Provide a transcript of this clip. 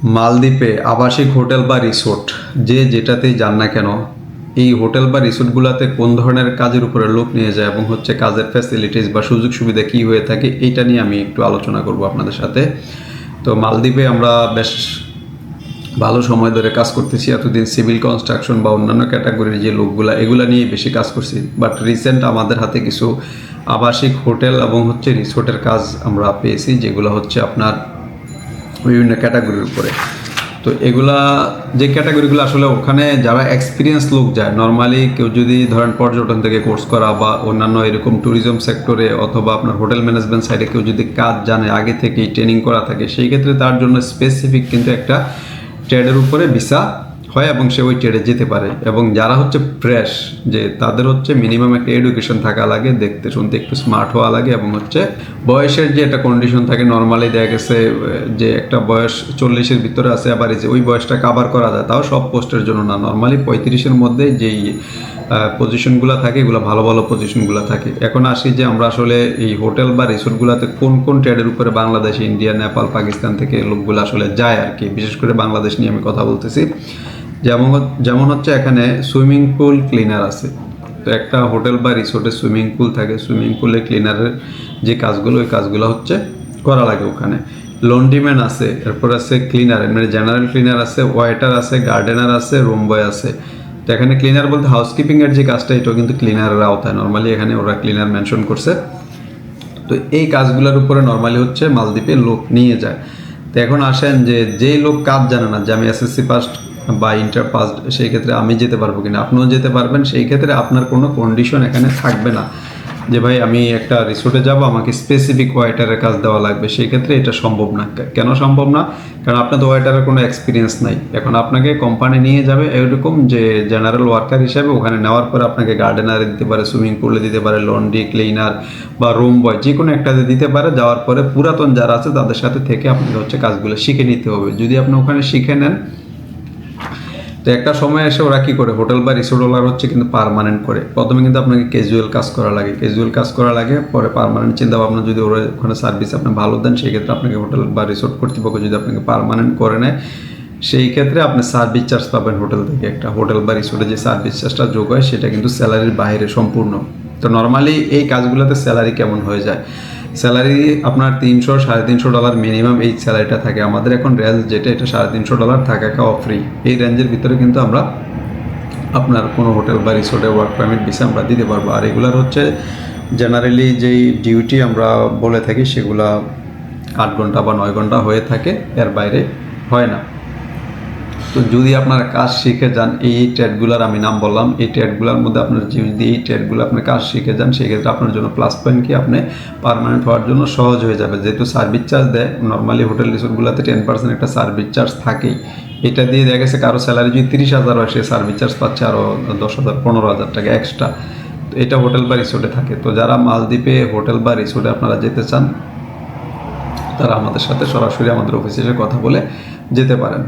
মালদ্বীপে আবাসিক হোটেল বা রিসোর্ট যে যেটাতেই যান না কেন, এই হোটেল বা রিসোর্টগুলোতে কোন ধরনের কাজের উপরে লোক নিয়ে যায় এবং হচ্ছে কাজের ফ্যাসিলিটিস বা সুযোগ সুবিধা কী হয়ে থাকে, এইটা নিয়ে আমি একটু আলোচনা করব আপনাদের সাথে। তো মালদ্বীপে আমরা বেশ ভালো সময় ধরে কাজ করতেছি। এতদিন সিভিল কনস্ট্রাকশন বা অন্যান্য ক্যাটাগরির যে লোকগুলা এগুলা নিয়ে বেশি কাজ করছি, বাট রিসেন্ট আমাদের হাতে কিছু আবাসিক হোটেল এবং হচ্ছে রিসোর্টের কাজ আমরা পেয়েছি, যেগুলো হচ্ছে আপনার বিভিন্ন ক্যাটাগরির উপরে। তো এগুলা যে ক্যাটাগরিগুলো আসলে ওখানে যারা এক্সপিরিয়েন্স লোক যায়, নর্মালি কেউ যদি ধরেন পর্যটন থেকে কোর্স করা বা অন্যান্য এরকম ট্যুরিজম সেক্টরে অথবা আপনার হোটেল ম্যানেজমেন্ট সাইডে কেউ যদি কাজ জানে, আগে থেকেই ট্রেনিং করা থাকে, সেই ক্ষেত্রে তার জন্য স্পেসিফিক কিন্তু একটা ট্রেডের উপরে ভিসা হয় এবং সে ওই ট্রেডে যেতে পারে। এবং যারা হচ্ছে ফ্রেশ, যে তাদের হচ্ছে মিনিমাম একটা এডুকেশন থাকা লাগে, দেখতে শুনতে একটু স্মার্ট হওয়া লাগে, এবং হচ্ছে বয়সের যে একটা কন্ডিশন থাকে, নর্মালি দেখা গেছে যে একটা বয়স 40-এর ভিতরে আছে, আবার এই যে ওই বয়সটা কাভার করা যায়, তাও সব পোস্টের জন্য না, নর্মালি 35-এর মধ্যে যেই পজিশনগুলো থাকে এগুলো ভালো ভালো পজিশনগুলো থাকে। এখন আসি যে আমরা আসলে এই হোটেল বা রিসোর্টগুলোতে কোন কোন ট্রেডের উপরে বাংলাদেশ, ইন্ডিয়া, নেপাল, পাকিস্তান থেকে লোকগুলো আসলে যায় আর কি। বিশেষ করে বাংলাদেশ নিয়ে আমি কথা বলতেছি। যেমন হচ্ছে এখানে সুইমিং পুল ক্লিনার আছে। তো একটা হোটেল বা রিসোর্টে সুইমিং পুল থাকে, সুইমিং পুলে ক্লিনারের যে কাজগুলো, ওই কাজগুলো হচ্ছে করা লাগে ওখানে। লন্ড্রিম্যান আছে, এরপর আছে ক্লিনার, মানে জেনারেল ক্লিনার আছে, ওয়েটার আছে, গার্ডেনার আছে, রুম বয় আছে। তো এখানে ক্লিনার বলতে হাউসকিপিংয়ের যে কাজটা, এটাও কিন্তু ক্লিনারের আওতায়, নর্মালি এখানে ওরা ক্লিনার মেনশন করছে। তো এই কাজগুলোর উপরে নর্মালি হচ্ছে মালদ্বীপে লোক নিয়ে যায়। তো এখন আসেন যে যেই লোক কাজ জানে না, যে আমি এসএসসি পাস্ট বা ইন্টার পাস্ট, সেই ক্ষেত্রে আমি যেতে পারবো কিনা, আপনিও যেতে পারবেন। সেই ক্ষেত্রে আপনার কোনো কন্ডিশন এখানে থাকবে না যে ভাই আমি একটা রিসোর্টে যাব, আমাকে স্পেসিফিক ওয়েটারের কাজ দেওয়া লাগবে। সেই ক্ষেত্রে এটা সম্ভব না। কেন সম্ভব না? কারণ আপনার তো ওয়েটারের কোনো এক্সপিরিয়েন্স নাই। এখন আপনাকে কোম্পানি নিয়ে যাবে এরকম যে জেনারেল ওয়ার্কার হিসাবে, ওখানে নেওয়ার পরে আপনাকে গার্ডেনারে দিতে পারে, সুইমিং পুলে দিতে পারে, লন্ড্রি, ক্লিনার বা রুম বয়, যে কোনো একটাতে দিতে পারে। যাওয়ার পরে পুরাতন যারা আছে তাদের সাথে থেকে আপনাকে হচ্ছে কাজগুলো শিখে নিতে হবে। যদি আপনি ওখানে শিখে নেন, তো একটা সময় এসে ওরা কী করে, হোটেল বা রিসোর্টওয়ালার হচ্ছে কিন্তু পার্মানেন্ট করে। প্রথমে কিন্তু আপনাকে ক্যাজুয়াল কাজ করা লাগে, পরে পার্মানেন্ট চিন্তা ভাবনা, যদি ওরা ওখানে সার্ভিস আপনি ভালো দেন, সেই ক্ষেত্রে আপনাকে হোটেল বা রিসোর্ট কর্তৃপক্ষ যদি আপনাকে পার্মানেন্ট করে নেয়, সেই ক্ষেত্রে আপনি সার্ভিস চার্জ পাবেন হোটেল থেকে। একটা হোটেল বা রিসোর্টে যে সার্ভিস চার্জটা যোগ হয়, সেটা কিন্তু স্যালারির বাইরে সম্পূর্ণ। তো নর্মালি এই কাজগুলোতে স্যালারি কেমন হয়ে যায়, স্যালারি আপনার $300-350 মিনিমাম এই স্যালারিটা থাকে। আমাদের এখন রেঞ্জ যেটা, এটা $350 থাকা খাওয়া ফ্রি। এই রেঞ্জের ভিতরে কিন্তু আমরা আপনার কোনো হোটেল বা রিসোর্টে ওয়ার্ক পারমিট ভিসা আমরা দিতে পারবো। আর এগুলার হচ্ছে জেনারেলি যেই ডিউটি আমরা বলে থাকি, সেগুলা 8 ঘন্টা বা 9 ঘন্টা হয়ে থাকে, এর বাইরে হয় না। তো যদি আপনার কাজ শিখে যান, এই ট্রেডগুলোর আমি নাম বললাম, এই ট্রেডগুলোর মধ্যে আপনার যদি এই ট্রেডগুলো আপনার কাজ শিখে যান, সেক্ষেত্রে আপনার জন্য প্লাস পয়েন্ট কি, আপনি পার্মানেন্ট হওয়ার জন্য সহজ হয়ে যাবে। যেহেতু সার্ভিস চার্জ দেয়, নর্মালি হোটেল রিসোর্টগুলোতে 10% একটা সার্ভিস চার্জ থাকেই। এটা দিয়ে দেখা গেছে কারো স্যালারি যদি 30,000 হয়, সে সার্ভিস চার্জ পাচ্ছে আরও 10,000, 15,000 টাকা এক্সট্রা। তো এটা হোটেল বা রিসোর্টে থাকে। তো যারা মালদ্বীপে হোটেল বা রিসোর্টে আপনারা যেতে চান, তারা আমাদের সাথে সরাসরি আমাদের অফিসে এসে কথা বলে যেতে পারেন।